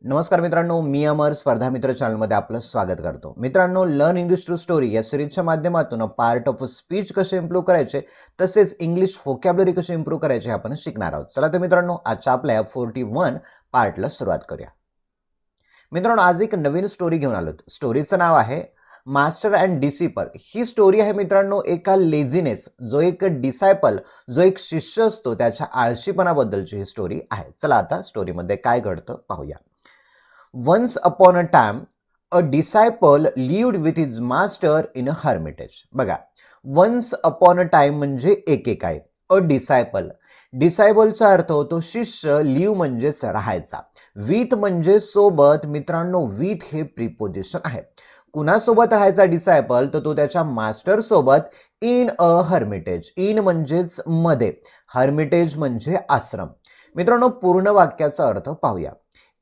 नमस्कार मित्रांनो, मी अमर स्पर्धा मित्र चॅनलमध्ये आपलं स्वागत करतो. मित्रांनो, लर्न इंग्लिश थ्रू स्टोरी या सिरीजच्या माध्यमातून पार्ट ऑफ स्पीच कसे इम्प्रूव्ह करायचे तसेच इंग्लिश व्होकॅब्युलरी कशी इम्प्रूव्ह करायचे आपण शिकणार आहोत. चला तर मित्रांनो, आजच्या आपल्या 41 पार्टला सुरुवात करूया. मित्रांनो, आज एक नवीन स्टोरी घेऊन आलो. स्टोरीचं नाव आहे master and disciple. He story आहे मित्रांनो एका लेझीनेस, जो एक डिसायपल, जो एक शिष्य असतो त्याच्या आळशीपणाबद्दलची ही स्टोरी आहे. चला आता स्टोरीमध्ये काय घडतं पाहूया. Once upon a time, a disciple lived with his master in a hermitage. बघा, once upon a time म्हणजे एकेकाळी. अ डिसायपल, डिसायपलचा अर्थ होतो शिष्य, लिव्ह म्हणजेच राहायचा, विथ म्हणजे सोबत. मित्रांनो, विथ हे प्रिपोजिशन आहे. कुणासोबत राहायचा डिसायपल, तर तो त्याच्या मास्टर सोबत इन अ हर्मिटेज. इन म्हणजेच मध्ये, हर्मिटेज म्हणजे आश्रम. मित्रांनो, पूर्ण वाक्याचा अर्थ पाहूया.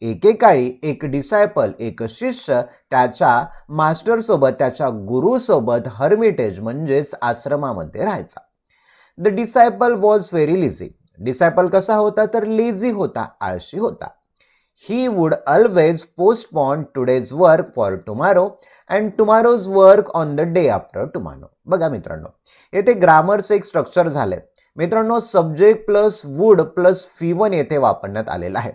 एकेकाळी एक डिसायपल, एक शिष्य त्याच्या मास्टर सोबत, त्याच्या गुरु सोबत हर्मिटेज म्हणजेच आश्रमामध्ये राहायचा. The disciple was very lazy. Disciple कसा होता, तर लेझी होता, आळशी होता. ही would always postpone today's work for tomorrow and tomorrow's work on the day after tomorrow. बघा मित्रांनो, येथे ग्रामरचं एक स्ट्रक्चर झालंय. मित्रांनो, subject plus would plus V1 येथे वापरण्यात आलेला आहे.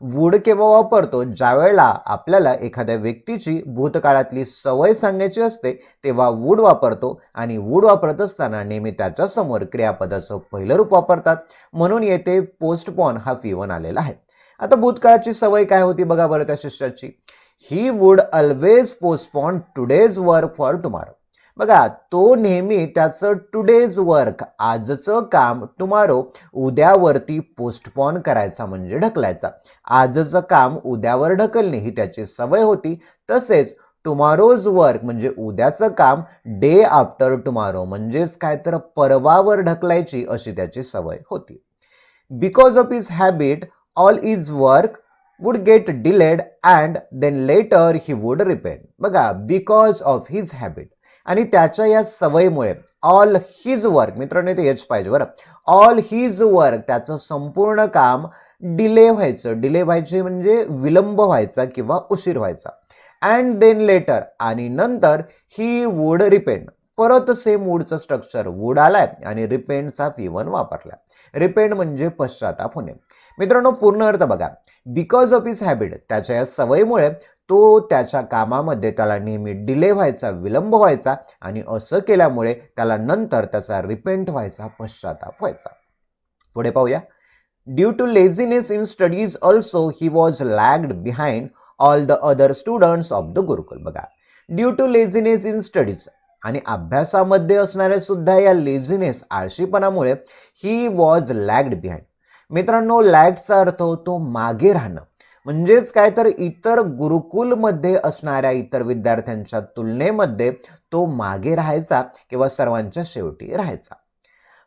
वुड केव्हा वापरतो, ज्या वेळेला आपल्याला एखाद्या व्यक्तीची भूतकाळातली सवय सांगायची असते तेव्हा वुड वापरतो, आणि वुड वापरत असताना नेहमी त्याच्या समोर क्रियापदाचं पहिलं रूप वापरतात, म्हणून येथे पोस्टपोन हा V1 आलेला आहे. आता भूतकाळाची सवय काय होती बघा बरं त्या शिष्याची. He would always postpone today's work for tomorrow. बघा, तो नेहमी त्याचं टुडेज वर्क, आजचं काम, टुमॉरो उद्यावरती पोस्टपोन करायचा म्हणजे ढकलायचा. आजचं काम उद्यावर ढकलणे ही त्याची सवय होती. तसेच टुमॉरोज वर्क म्हणजे उद्याचं काम डे आफ्टर टुमॉरो म्हणजेच काय, तर परवावर ढकलायची अशी त्याची सवय होती. Because of his habit all his work would get delayed and then later he would repent. बघा, बिकॉज ऑफ हिज हॅबिट, आणि त्याच्या या सवयीमुळे ऑल हिज वर्क, मित्रांनो ते एच पाहिजे बरं, ऑल हिज वर्क त्याचं संपूर्ण काम डिले व्हायचं. डिले व्हायचे म्हणजे विलंब व्हायचा किंवा उशीर व्हायचा. अँड देन लेटर, आणि नंतर ही वुड रिपेंट. परत सेम वुडचं स्ट्रक्चर, वुड आलाय आणि रिपेंटचा V1 वापरला. रिपेंट म्हणजे पश्चाताप होणे. मित्रांनो, पूर्ण अर्थ बघा. बिकॉज ऑफ हिज हॅबिट, त्याच्या या सवयीमुळे तो त्याच्या कामामध्ये त्याला नेहमी डिले व्हायचा, विलंब व्हायचा, आणि असं केल्यामुळे त्याला नंतर त्याचा रिपेंट व्हायचा, पश्चाताप व्हायचा. पुढे पाहूया. Due to laziness in studies also he was lagged behind all the other students of the gurukul. बघा, due to laziness in studies, आणि अभ्यासामध्ये असणाऱ्या सुद्धा या लेझीनेस, आळशीपणामुळे ही वॉज लॅग्ड बिहाइंड. मित्रांनो, लॅग्डचा अर्थ होतो मागे राहणं, म्हणजेच काय, तर इतर गुरुकुलमध्ये असणाऱ्या इतर विद्यार्थ्यांच्या तुलनेमध्ये तो मागे राहायचा किंवा सर्वांच्या शेवटी राहायचा.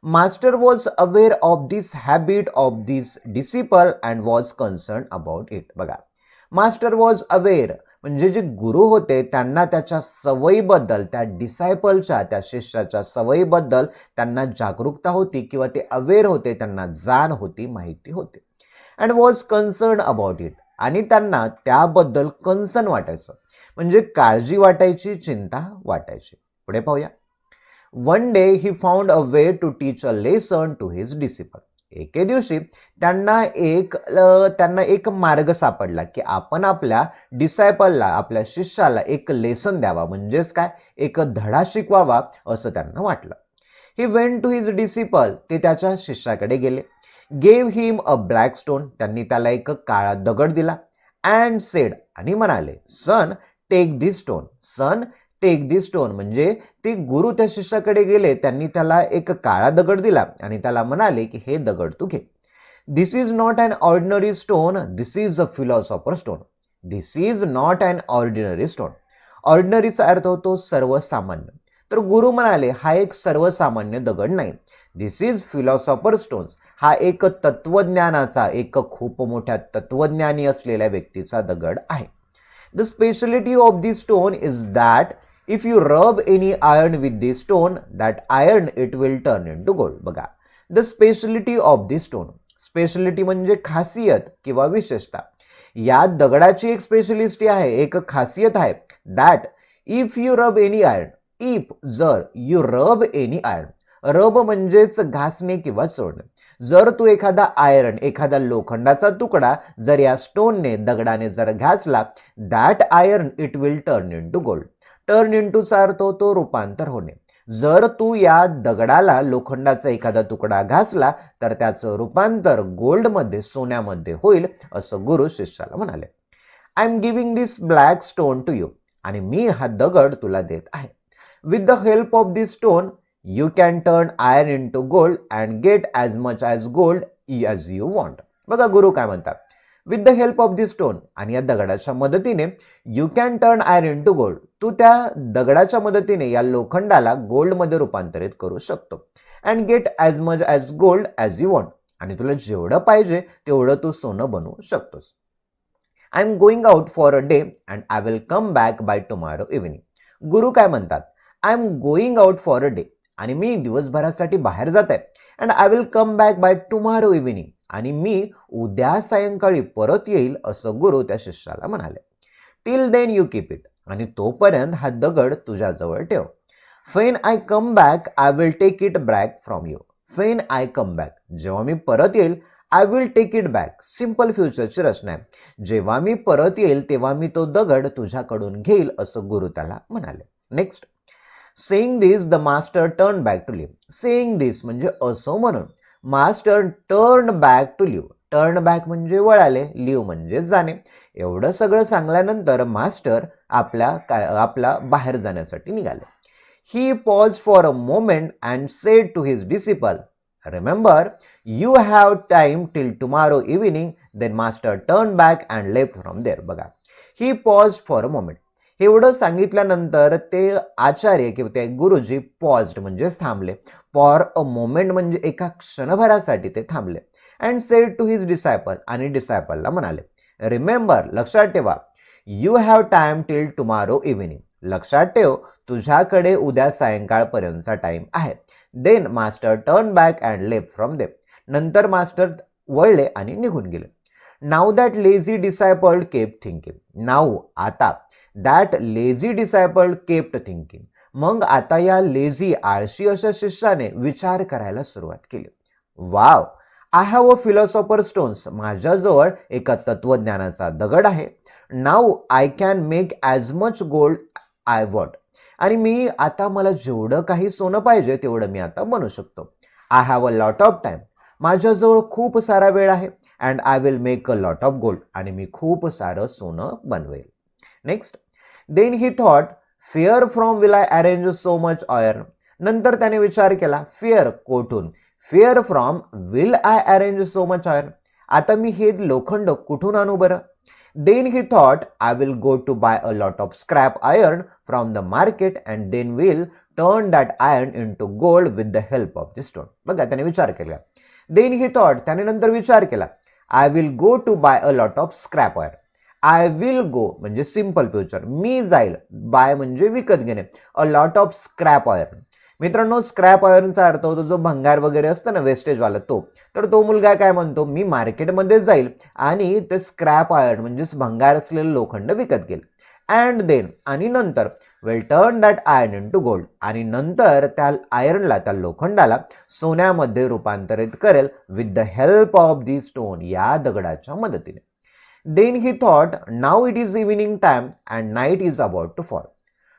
Master was aware of this habit of this disciple and was concern about it. बघा, मास्टर वॉज अवेअर म्हणजे जे गुरु होते त्यांना त्याच्या सवयीबद्दल, त्या डिसायपलच्या, त्या शिष्याच्या सवयीबद्दल त्यांना जागरूकता होती किंवा ते अवेअर होते, त्यांना जाण होती, माहिती होती. And was concern about it, आणि त्यांना त्याबद्दल कन्सर्न वाटायचं म्हणजे काळजी वाटायची, चिंता वाटायची. पुढे पाहूया. One day he found a way to teach a lesson to his disciple. एके दिवशी त्यांना एक मार्ग सापडला की आपण आपल्या डिसायपलला, आपल्या शिष्याला एक लेसन द्यावा, म्हणजेच काय, एक धडा शिकवावा असं त्यांना वाटलं. He went to his disciple, ते त्याच्या शिष्याकडे गेले. Gave him a black stone, त्यांनी त्याला एक काळा दगड दिला. अँड सेड, आणि म्हणाले, सन टेक दिस स्टोन. सन टेक दिस स्टोन म्हणजे ते गुरु त्या शिष्याकडे गेले, त्यांनी त्याला एक काळा दगड दिला आणि त्याला म्हणाले की हे दगड तू घे. This is not an ordinary stone, this is a philosopher stone. This is not an ordinary stone. ऑर्डिनरीचा अर्थ होतो सर्वसामान्य. तर गुरु म्हणाले हा एक सर्वसामान्य दगड नाही. दिस इज फिलॉसॉफर स्टोन्स, हा एक तत्वज्ञानाचा, एक खूप मोठ्या तत्वज्ञानी असलेल्या व्यक्तीचा दगड आहे. The speciality of this stone is that if you rub any iron with this stone, that iron it will turn into gold. बघा, the speciality of this stone, speciality म्हणजे खासियत किंवा विशेषता. या दगडाची एक स्पेशलिस्टी आहे, एक खासियत आहे, that if you rub any iron, if जर यू रब एनी आयर्न, रब म्हणजेच घासणे किंवा चोळणे, जर तू एखादा आयर्न, एखादा लोखंडाचा तुकडा जर या स्टोनने दगडाने जर घासला, that iron it will turn into gold. Turn इनटूचा अर्थ होतो रूपांतर होणे. जर तू या दगडाला लोखंडाचा एखादा तुकडा घासला तर त्याचं रूपांतर गोल्डमध्ये, सोन्यामध्ये होईल, असं गुरु शिष्याला म्हणाले. I am giving this black stone to you, आणि मी हा दगड तुला देत आहे. With the help of this stone you can turn iron into gold and get as much as gold as you want. बघा गुरु काय म्हणतात, with the help of this stone, आणि या दगडाच्या मदतीने you can turn iron into gold, तू त्या दगडाच्या मदतीने या लोखंडाला गोल्डमध्ये रूपांतरित करू शकतो. And get as much as gold as you want, आणि तुला जेवढं पाहिजे तेवढं तू सोनं बनवू शकतोस. I am going out for a day and I will come back by tomorrow evening. गुरु काय म्हणतात, I am going out for a day, आणि मी दिवसभरासाठी बाहेर जात आहे. And I will come back by tomorrow evening, आणि मी उद्या सायंकाळी परत येईल, असं गुरु त्या शिष्याला म्हणाले. Till then you keep it, आणि तोपर्यंत हा दगड तुझ्याजवळ ठेव. When I come back I will take it back from you. When I come back, जेव्हा मी परत येईल, I will take it back, simple फ्युचरची रचना आहे. जेव्हा मी परत येईल तेव्हा मी तो दगड तुझ्याकडून घेईल, असं गुरु त्याला म्हणाले. Next, saying this the master turn back to leave. Saying this म्हणजे असं म्हणून, master turn back to leave. Turn back म्हणजे वळाले, लिव्ह म्हणजे जाणे. एवढं सगळं सांगल्यानंतर मास्टर आपला बाहेर जाण्यासाठी निघाले. He pause for a moment and said to his disciple, remember you have time till tomorrow evening. Then master turn back and left from there. बघा, he pause for a moment, एवढं सांगितल्यानंतर ते आचार्य किंवा ते गुरुजी पॉज्ड म्हणजेच थांबले. For a moment म्हणजे एका क्षणभरासाठी ते थांबले. And said to his disciple, आणि डिसायपलला म्हणाले, रिमेंबर लक्षात ठेवा, you have time till tomorrow evening, लक्षात ठेव तुझ्याकडे उद्या सायंकाळपर्यंतचा टाइम आहे. Then master turn back and left from them, नंतर मास्टर वळले आणि निघून गेले. Now that lazy disciple kept thinking. Now आता, that lazy disciple kept thinking, मग आता या लेझी आळशी अशा शिष्याने विचार करायला सुरुवात केली. Wow, I have a philosopher stones, माझ्याजवळ एका तत्वज्ञानाचा दगड आहे. Now I can make as much gold I want, आणि मी आता मला जेवढं काही सोनं पाहिजे तेवढं मी आता बनवू शकतो. I have a lot of time, माझ्याजवळ खूप सारा वेळ आहे. And I will make a lot of gold, आणि मी खूप सारं सोनं बनवेल. Next, then he thought, fear from will I arrange so much iron. नंतर त्याने विचार केला, फिअर कोठून, fear from will I arrange so much iron, आता मी हे लोखंड कुठून आणू बरं. Then he thought, I will go to buy a lot of scrap iron from the market and then will turn that iron into gold with the help of the stone. बघा, त्याने विचार केला. Then he thought, त्याने नंतर विचार केला, I will go to buy a lot of scrap iron. I will go म्हणजे simple future, मी जाईल, बाय म्हणजे विकत घेणे, a lot of scrap iron. मित्रांनो, स्क्रॅप आयर्नचा अर्थ होतो जो भंगार वगैरे असतं ना, वेस्टेजवाला तो. तर तो मुलगा काय म्हणतो, मी मार्केटमध्ये जाईल आणि ते स्क्रॅप आयर्न म्हणजेच भंगार असलेलं लोखंड विकत घेईल. अँड देन, आणि नंतर, will turn that iron into gold, आणि नंतर त्या आयर्नला, त्या लोखंडाला सोन्यामध्ये रूपांतरित करेल with the help of the stone, या दगडाच्या मदतीने. Then he thought, now it is evening time and night is about to fall.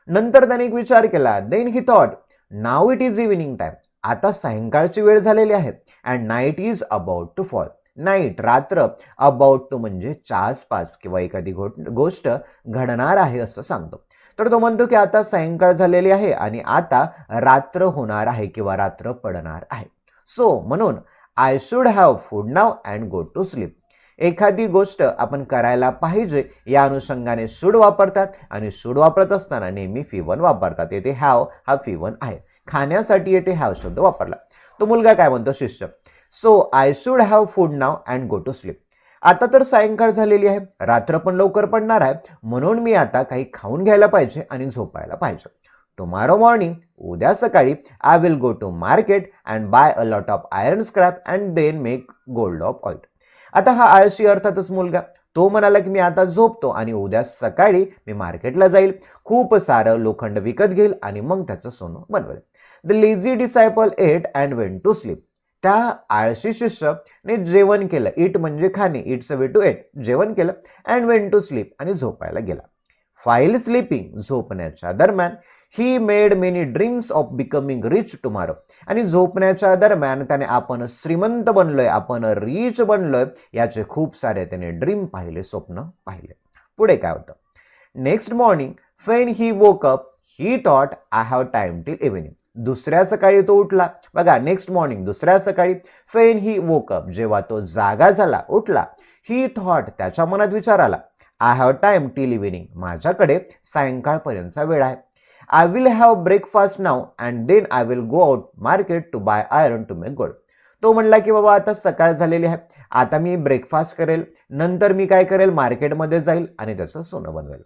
नंतर त्याने एक विचार केला. Then he thought, now it is evening time, आता सायंकाळची वेळ झालेली आहे. And night is about to fall, night रात्र, अबाउट टू म्हणजे आसपास किंवा एखादी गोष्ट घडणार आहे असं सांगतो. तर तो म्हणतो की आता सायंकाळ झालेली आहे आणि आता रात्र होणार आहे किंवा रात्र पडणार आहे. सो म्हणून I should have food now and go to sleep. एखादी गोष्ट आपण करायला पाहिजे या अनुषंगाने शुड वापरतात, आणि शुड वापरत असताना नेहमी फी1 वापरतात. येथे हॅव हा फी1 आहे, खाण्यासाठी येथे हॅव शब्द वापरला. तो मुलगा काय म्हणतो, शिष्य, so I should have food now and go to sleep. आता तर सायंकाळ झालेली आहे, रात्र पण लवकर पडणार आहे, म्हणून मी आता काही खाऊन घ्यायला पाहिजे आणि झोपायला पाहिजे. टुमॉरो मॉर्निंग, उद्या सकाळी, I will go to market and buy a lot of iron scrap and then make gold of oil. आता हा आळशी अर्थातच मुलगा, तो म्हणाला की मी आता झोपतो आणि उद्या सकाळी मी मार्केटला जाईल, खूप सारं लोखंड विकत घेईल आणि मग त्याचं सोनं बनवेल. The lazy disciple ate and went to sleep. त्या आळशी शिष्याने जेवण केलं, इट म्हणजे खाणे, it's a way to eat, जेवण केलं, अँड वेंट टू स्लीप आणि झोपायला गेला. फाईल स्लीपिंग, झोपण्याच्या दरम्यान, he made many dreams of becoming rich tomorrow. आणि झोपण्याच्या दरम्यान त्याने आपण श्रीमंत बनलोय, आपण रिच बनलोय याचे खूप सारे त्याने ड्रीम पाहिले, स्वप्न पाहिले. पुढे काय होतं? Next morning when he woke up he thought I have time till evening. दुसऱ्या सकाळी तो उठला. बघा, नेक्स्ट मॉर्निंग दुसऱ्या सकाळी, वेन ही वोक अप जेव्हा तो जागा झाला, उठला, ही थॉट त्याच्या मनात विचार आला, I have time till evening, माझ्याकडे सायंकाळपर्यंतचा वेळ आहे. I will have breakfast now and then I will go out market to buy iron to make gold. तो म्हणला की बाबा आता सकाळ झालेली आहे, आता मी ब्रेकफास्ट करेल, नंतर मी काय करेल, मार्केटमध्ये जाईल आणि त्याचं सोनं बनवेल.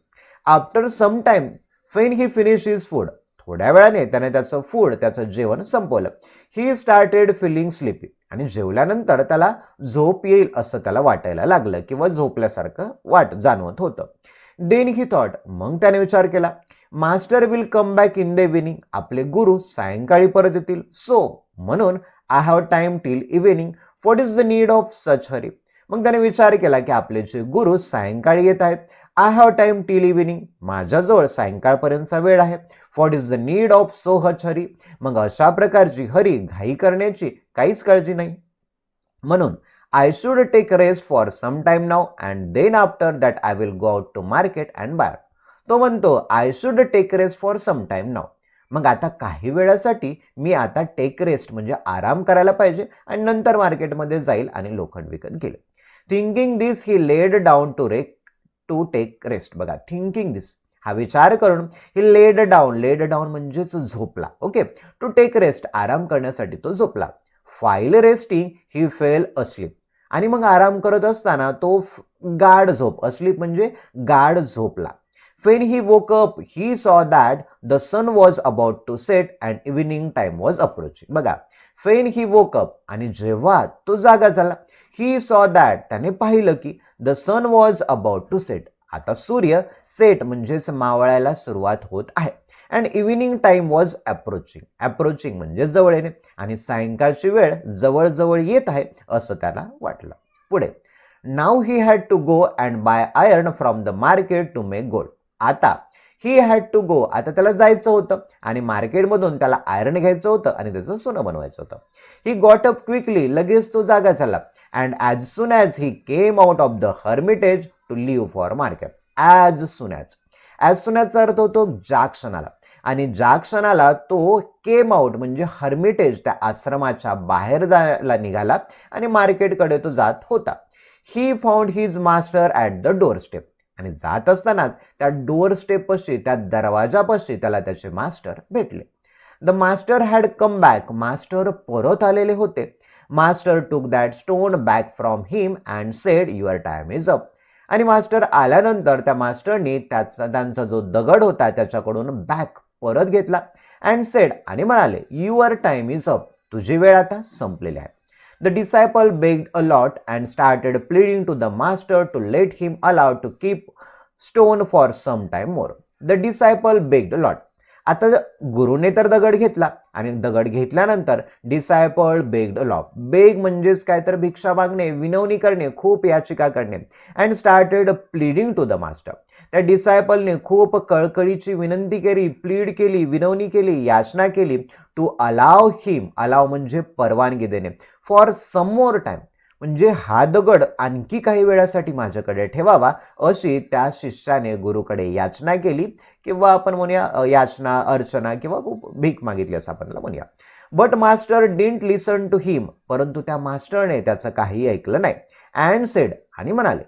After some time when he finish his food, थोड्या वेळाने त्याने त्याचं फूड, त्याचं जेवण संपवलं. ही स्टार्टेड फिलिंग स्लीपी, आणि जेवल्यानंतर त्याला झोप येईल असं त्याला वाटायला लागलं किंवा झोपल्यासारखं जाणवत होतं. देन ही थॉट, मग त्याने विचार केला, master will come back in the evening, आपले गुरु सायंकाळी परत येतील, सो म्हणून I have time till evening, what is the need of such Hari. मग त्याने विचार केला की आपले जे गुरु सायंकाळी येत आहेत, I have time till evening, माझ्याजवळ सायंकाळपर्यंतचा वेळ आहे, what is the need of so हच हरी, मग अशा प्रकारची हरी, घाई करण्याची काहीच काळजी नाही. म्हणून I should take rest for some time now and then after that I will go out to market and buy. तो म्हणतो I should take rest for some time now, मग आता काही वेळासाठी मी आता टेक रेस्ट म्हणजे आराम करायला पाहिजे आणि नंतर मार्केटमध्ये जाईल आणि लोखंड विकत घेईल. Thinking this he laid down to take rest. बघा, थिंकिंग दिस, हा विचार करून ही लेड डाऊन म्हणजेच झोपला. ओके, टू टेक रेस्ट, आराम करण्यासाठी तो झोपला. फाईल रेस्टिंग ही फेल अस्लीप, आणि मग आराम करत असताना तो गाढ झोप, अस्लीप म्हणजे गाढ झोपला. When he woke up, he saw that the sun was about to set and evening time was approaching. बघा, when he woke up, आणि जेव्हा तो जागा झाला, he saw that, त्याने पाहिलं की the sun was about to set, आता सूर्य सेट म्हणजेच मावळायला सुरुवात होत आहे, and evening time was approaching म्हणजे जवळ येणे, आणि सायंकाळची वेळ जवळ येत आहे असं त्याला वाटलं. पुढे, now he had to go and buy iron from the market to make gold. आता ही हॅड टू गो, आता त्याला जायचं होतं आणि मार्केटमधून त्याला आयरन घ्यायचं होतं आणि त्याचं सोनं बनवायचं होतं. ही गॉट अप क्विकली, लगेच तो जागा झाला. And as soon as he came out of the hermitage to leave for market. As soon ॲजचा अर्थ होतो ज्या क्षणाला, आणि ज्या क्षणाला तो केम आउट म्हणजे हर्मिटेज, त्या आश्रमाच्या बाहेर जायला निघाला आणि मार्केटकडे तो जात होता. He found his master at the door step, आणि जात असतानाच त्या डोअर स्टेपपाशी, त्या दरवाजापाशी त्याला त्याचे मास्टर भेटले. The master had come back, master परत आलेले होते. मास्टर टूक that stone back from him and sed your time is up. आणि मास्टर आल्यानंतर त्या मास्टरने त्यांचा जो दगड होता त्याच्याकडून बॅक परत घेतला, अँड सेड, आणि म्हणाले, युअर टाइम इज अप, तुझी वेळ आता संपलेली आहे. The disciple begged a lot and started pleading to the master to let him allow to keep stone for some time more. The disciple begged a lot. आता गुरुने तर दगड घेतला आणि दगड घेतल्यानंतर डिसायपल बेग्ड अ लॉट. बेग म्हणजेच काय तर भिक्षा मागणे, विनवणी करणे, खूप याचिका करणे. And started pleading to the master. त्या डिसायपलने खूप कळकळीची विनंती केली, प्लीड केली, विनवणी केली, याचना केली. टू अलाव हिम, अलाव म्हणजे परवानगी देणे, फॉर सम मोर टाइम म्हणजे हा दगड आणखी काही वेळासाठी माझ्याकडे ठेवावा, अशी त्या शिष्याने गुरुकडे याचना केली, किंवा आपण म्हणूया याचना, अर्चना किंवा भीक मागितली असं आपण म्हणूया. But master didn't listen to him, परंतु त्या मास्टरने त्याचं काही ऐकलं नाही. अँड सेड, आणि म्हणाले,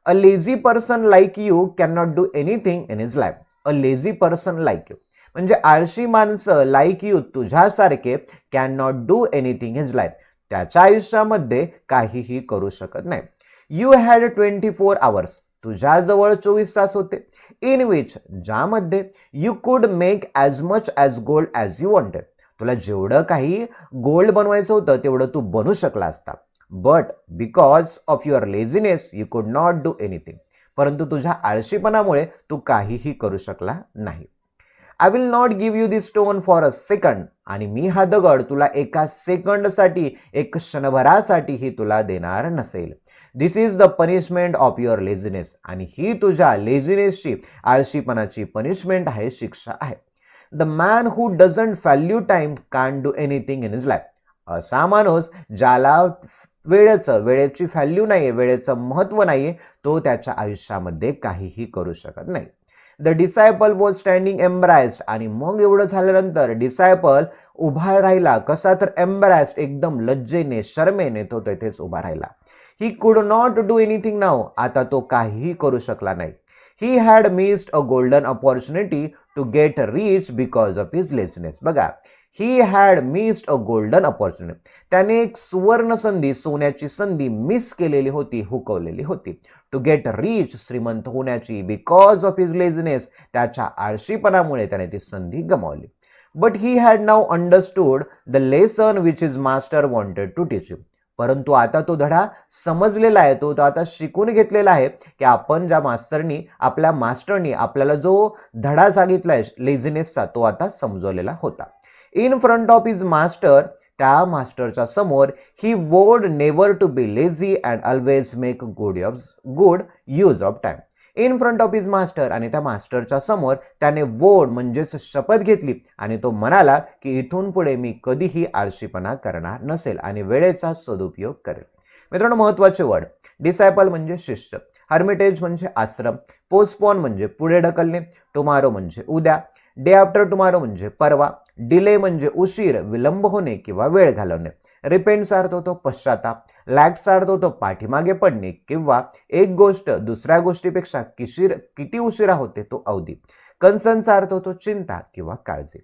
a lazy person like you can not do anything in his life. A lazy person like you म्हणजे आळशी माणसं, लाईक यू तुझ्यासारखे, can not do anything in his life त्याच्या आयुष्यामध्ये काहीही करू शकत नाही. यू हॅड 24 hours, तुझ्याजवळ 24 तास होते. इन विच, ज्यामध्ये यू कुड make as much as gold as you wanted, तुला जेवढं काही गोल्ड बनवायचं होतं तेवढं तू बनवू शकला असता. But because of your laziness you कुड नॉट डू एनिथिंग. परंतु तुझ्या आळशीपणामुळे तू काहीही करू शकला नाही. I will not give you this stone for a second. आणि मी हा दगड तुला एका सेकंडसाठी, एक क्षणभरासाठीही तुला देणार नसेल. This is the punishment of your laziness. आणि ही तुझ्या लेझीनेसची, आळशीपणाची पनिशमेंट आहे, शिक्षा आहे. The man who doesn't value time can't do anything in his life. असा माणूस ज्याला वेळेची व्हॅल्यू नाहीये, वेळेचं महत्व नाहीये, तो त्याच्या आयुष्यामध्ये काहीही करू शकत नाही. The disciple was standing embarrassed. आणि मग एवढं झाल्यानंतर डिसायपल उभा राहिला. कसा तर एम्ब्रास्ड, एकदम लज्जेने, शर्मेने तो तेथेच उभा राहिला. He could not do anything now. आता तो काहीही करू शकला नाही. He had missed a golden opportunity to get rich because of his laziness. बघा, he had missed a golden opportunity. त्याने एक सुवर्ण संधी, सोन्याची संधी मिस केलेली होती, हुकवलेली होती. टू गेट रिच, श्रीमंत होण्याची, बिकॉज ऑफ हिज लेझीनेस, त्याच्या आळशीपणामुळे त्याने ती संधी गमावली. But he had now understood the lesson which his master wanted to teach him. परंतु आता तो धडा समजलेला आहे, तो आता शिकून घेतलेला आहे की आपण ज्या आपल्या मास्टरनी आपल्याला जो धडा सांगितलाय लेझीनेसचा, तो आता समजवलेला होता. In front of his master, त्या मास्टरच्या समोर, he vowed never to be lazy and always make good use of time. In front of his master, आणि त्या मास्टरच्या समोर त्याने वोड म्हणजेच शपथ घेतली आणि तो म्हणाला की इथून पुढे मी कधीही आळशीपणा करणार नसेल आणि वेळेचा सदुपयोग करेल. मित्रांनो, महत्वाचे वर्ड. डिसायपल म्हणजे शिष्य, हर्मिटेज म्हणजे आश्रम, पोस्टपोन म्हणजे पुढे ढकलणे, टुमारो म्हणजे उद्या, डे आफ्टर टुमारो म्हणजे परवा, डिले म्हणजे उशीर, विलंब होणे किंवा वेळ घालवणे, रिपेंटचा अर्थ होतो पश्चाताप, लॅगचा अर्थ होतो पाठीमागे पडणे किंवा एक गोष्ट दुसऱ्या गोष्टीपेक्षा किती उशिरा होते तो अवधी, कन्सर्नचा अर्थ होतो चिंता किंवा काळजी,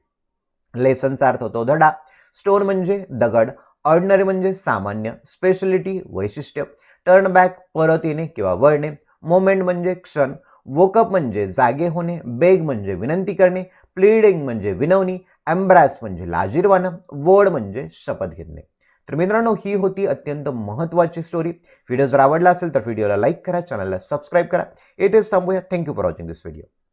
लेसनचा अर्थ होतो धडा, स्टोन म्हणजे दगड, ऑर्डिनरी म्हणजे सामान्य, स्पेशलिटी वैशिष्ट्य, टर्न बॅक परत येणे किंवा वळणे, मोमेंट म्हणजे क्षण, वोकअप म्हणजे जागे होणे, बेग म्हणजे विनंती करणे, प्लीडिंग म्हणजे विनवणी, एम्ब्रास म्हणजे लाजीरवाणं, वोड म्हणजे शपथ घेणे. तर मित्रांनो, ही होती अत्यंत महत्त्वाची स्टोरी. व्हिडिओ जर आवडला असेल तर व्हिडिओला लाईक करा, चॅनलला सबस्क्राईब करा. येथेच थांबूया. Thank you for watching this video.